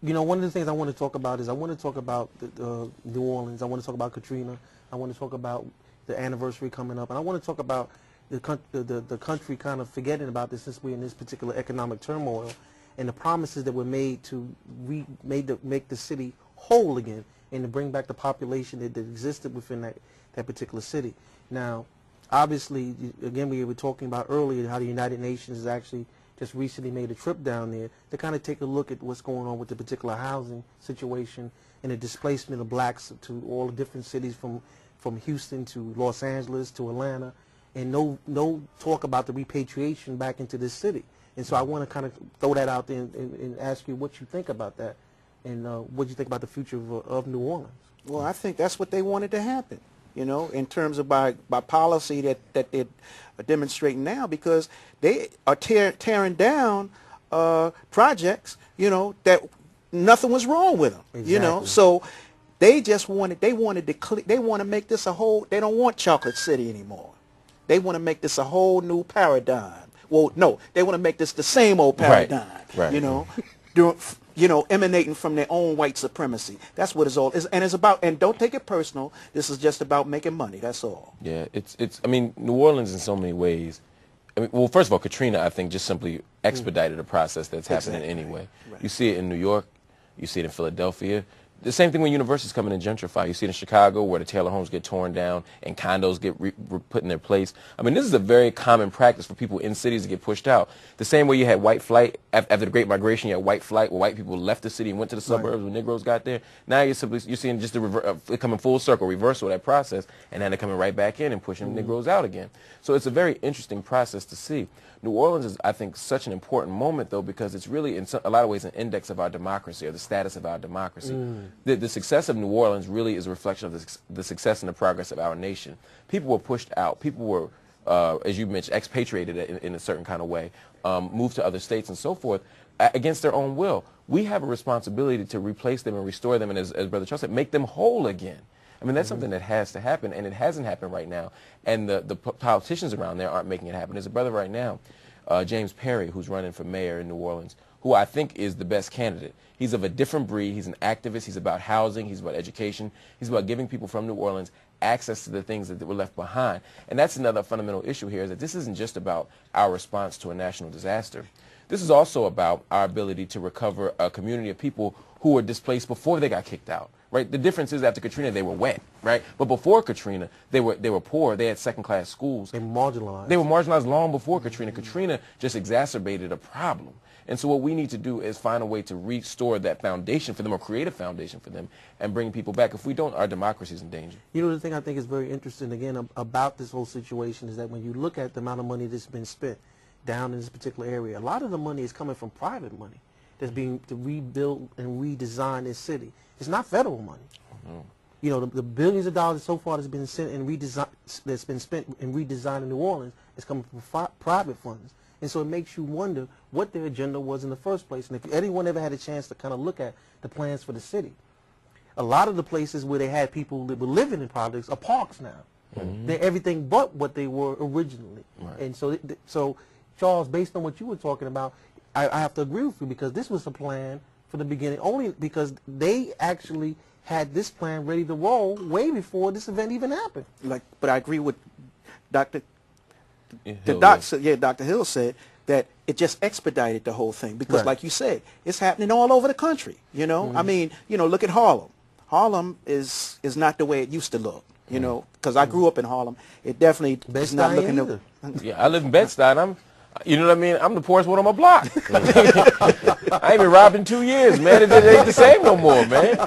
You know, one of the things I want to talk about is I want to talk about New Orleans. I want to talk about Katrina. I want to talk about the anniversary coming up, and I want to talk about the country kind of forgetting about this since we're in this particular economic turmoil, and the promises that were made to make the city whole again and to bring back the population that existed within that particular city. Now, obviously, again, we were talking about earlier how the United Nations has actually just recently made a trip down there to kind of take a look at what's going on with the particular housing situation and the displacement of blacks to all the different cities from Houston to Los Angeles to Atlanta, and no talk about the repatriation back into this city. And so I want to kind of throw that out there and ask you what you think about that, and what you think about the future of New Orleans. Well, I think that's what they wanted to happen, you know, in terms of by policy that they're demonstrating now, because they are tearing down projects, you know, that nothing was wrong with them, exactly. You know. So they just wanted to make this a whole. They don't want Chocolate City anymore. They want to make this a whole new paradigm. Well, no, they want to make this the same old paradigm, right. You know, you know, emanating from their own white supremacy. That's what it's all is, and it's about. And don't take it personal. This is just about making money. That's all. Yeah, it's. I mean, New Orleans in so many ways. I mean, well, first of all, Katrina, I think, just simply expedited a process that's happening anyway. Right. You see it in New York. You see it in Philadelphia. The same thing when universities come in and gentrify. You see it in Chicago, where the Taylor homes get torn down and condos get put in their place. I mean, this is a very common practice for people in cities to get pushed out. The same way you had white flight after the Great Migration, you had white flight where white people left the city and went to the suburbs when Negroes got there. Now you're seeing just the coming full circle, reversal of that process, and then they're coming right back in and pushing Negroes out again. So it's a very interesting process to see. New Orleans is, I think, such an important moment, though, because it's really, in a lot of ways, an index of our democracy, or the status of our democracy. The success of New Orleans really is a reflection of the success and the progress of our nation. People were pushed out. People were, as you mentioned, expatriated in a certain kind of way, moved to other states and so forth, against their own will. We have a responsibility to replace them and restore them, and as Brother Charles said, make them whole again. I mean, that's something that has to happen, and it hasn't happened right now. And the politicians around there aren't making it happen. There's a brother right now, James Perry, who's running for mayor in New Orleans, who I think is the best candidate. He's of a different breed. He's an activist. He's about housing. He's about education. He's about giving people from New Orleans access to the things that were left behind. And that's another fundamental issue here, is that this isn't just about our response to a national disaster. This is also about our ability to recover a community of people who were displaced before they got kicked out. Right? The difference is after Katrina they were wet, right? But before Katrina they were poor. They had second-class schools. They were marginalized. They were marginalized long before Katrina. Katrina just exacerbated a problem. And so what we need to do is find a way to restore that foundation for them, or create a foundation for them, and bring people back. If we don't, our democracy is in danger. You know, the thing I think is very interesting, again, about this whole situation is that when you look at the amount of money that's been spent down in this particular area, a lot of the money is coming from private money that's being to rebuild and redesign this city. It's not federal money. You know, the billions of dollars so far that's been spent in redesigning New Orleans is coming from private funds. And so it makes you wonder what their agenda was in the first place. And if anyone ever had a chance to kind of look at the plans for the city, a lot of the places where they had people that were living in projects are parks now. They're everything but what they were originally. Right. And so, Charles, based on what you were talking about, I have to agree with you, because this was a plan from the beginning, only because they actually had this plan ready to roll way before this event even happened. But I agree with Dr. Hill, Dr. Hill said that it just expedited the whole thing, because, Right. like you said, it's happening all over the country. You know, I mean, you know, look at Harlem. Harlem is not the way it used to look. You know, because I grew up in Harlem. It definitely is not looking. Yeah, I live in Bed-Stuy. You know what I mean? I'm the poorest one on my block. I ain't been robbed in 2 years, man. It ain't the same no more, man.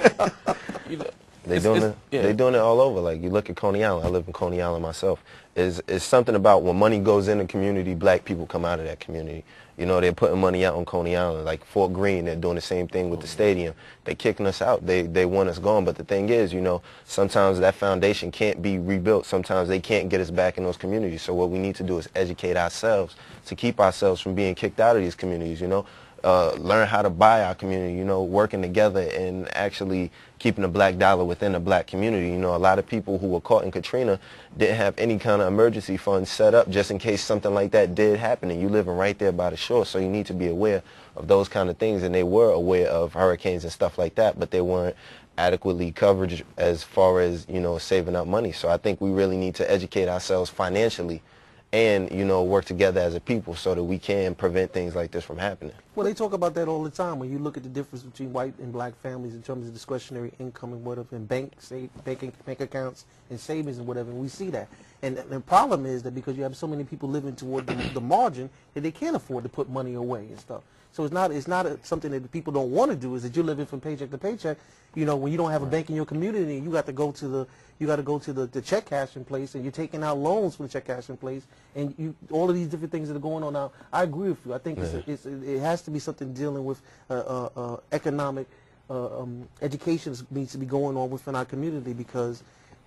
You know, They doing it all over. Like, you look at Coney Island. I live in Coney Island myself. It's something about when money goes in a community, black people come out of that community. You know, they're putting money out on Coney Island. Like Fort Greene, they're doing the same thing with the stadium. They're kicking us out. They want us gone. But the thing is, you know, sometimes that foundation can't be rebuilt. Sometimes they can't get us back in those communities. So what we need to do is educate ourselves to keep ourselves from being kicked out of these communities, you know. learn how to buy our community, you know, working together and actually keeping the black dollar within the black community. You know, a lot of people who were caught in Katrina didn't have any kind of emergency funds set up just in case something like that did happen, and you living right there by the shore, so you need to be aware of those kind of things. And they were aware of hurricanes and stuff like that, but they weren't adequately covered as far as, you know, saving up money. So I think we really need to educate ourselves financially and, you know, work together as a people so that we can prevent things like this from happening. Well, they talk about that all the time. When you look at the difference between white and black families in terms of discretionary income and whatever, and bank accounts and savings and whatever, and we see that. And the problem is that because you have so many people living toward the margin, that they can't afford to put money away and stuff. So it's not something that the people don't want to do. Is that you're living from paycheck to paycheck. You know, when you don't have a bank in your community, you got to go to the check cashing place, and you're taking out loans from the check cashing place, and all of these different things that are going on now. I agree with you. I think it has to be something dealing with economic education needs to be going on within our community, because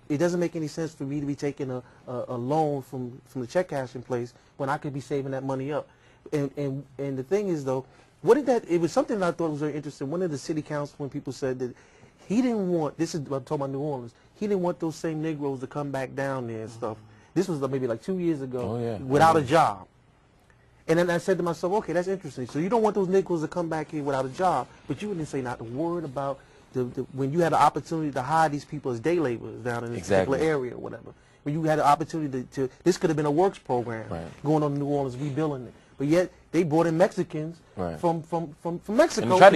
it doesn't make any sense for me to be taking a loan from the check cashing place when I could be saving that money up. And the thing is, though, it was something that I thought was very interesting. One of the city councilmen people said that he didn't want, this is, I'm talking about New Orleans, he didn't want those same Negroes to come back down there and stuff. This was maybe like 2 years ago, without a job. And then I said to myself, okay, that's interesting. So you don't want those Negroes to come back here without a job, but you didn't say not a word about when you had the opportunity to hire these people as day laborers down in this particular area or whatever. When you had the opportunity to this could have been a works program going on in New Orleans, rebuilding it. But yet they brought in Mexicans from Mexico. And they tried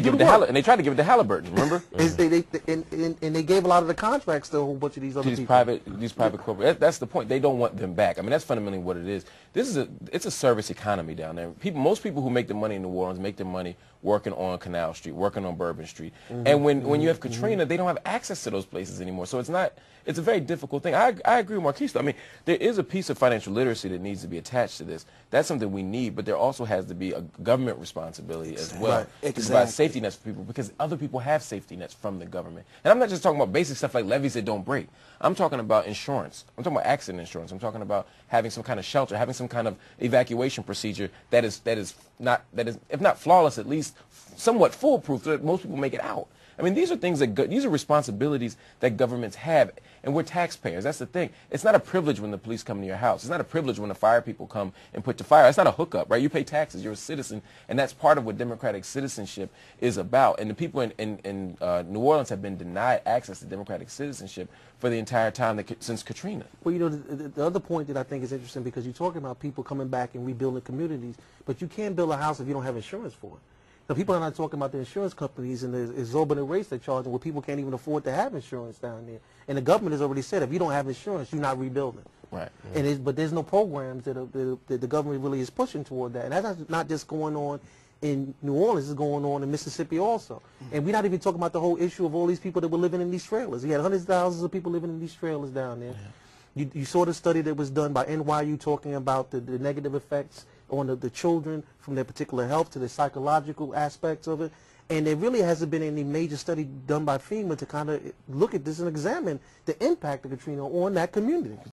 to give it to Halliburton, remember? And they gave a lot of the contracts to a whole bunch of these other people. These private corporations. That's the point. They don't want them back. I mean, that's fundamentally what it is. It's a service economy down there. Most people who make their money in New Orleans make their money working on Canal Street, working on Bourbon Street. And when you have Katrina, they don't have access to those places anymore. So it's a very difficult thing. I agree with Marquise, though. I mean, there is a piece of financial literacy that needs to be attached to this. That's something we need, but there also has to be a government responsibility as well to provide safety nets for people, because other people have safety nets from the government. And I'm not just talking about basic stuff like levees that don't break. I'm talking about insurance. I'm talking about accident insurance. I'm talking about having some kind of shelter, having some kind of evacuation procedure that is if not flawless, at least somewhat foolproof, so that most people make it out. I mean, these are things these are responsibilities that governments have, and we're taxpayers. That's the thing. It's not a privilege when the police come to your house. It's not a privilege when the fire people come and put the fire. It's not a hookup, right? You pay taxes. You're a citizen, and that's part of what democratic citizenship is about. And the people in New Orleans have been denied access to democratic citizenship for the entire time since Katrina. Well, you know, the other point that I think is interesting, because you're talking about people coming back and rebuilding communities, but you can't build a house if you don't have insurance for it. Now, people are not talking about the insurance companies and the exorbitant rates they're charging, where people can't even afford to have insurance down there. And the government has already said, if you don't have insurance, you're not rebuilding. Right. But there's no programs that the government really is pushing toward that. And that's not just going on in New Orleans, it's going on in Mississippi also. And we're not even talking about the whole issue of all these people that were living in these trailers. You had hundreds of thousands of people living in these trailers down there. You saw the study that was done by NYU talking about the negative effects on the children, from their particular health to the psychological aspects of it. And there really hasn't been any major study done by FEMA to kind of look at this and examine the impact of Katrina on that community.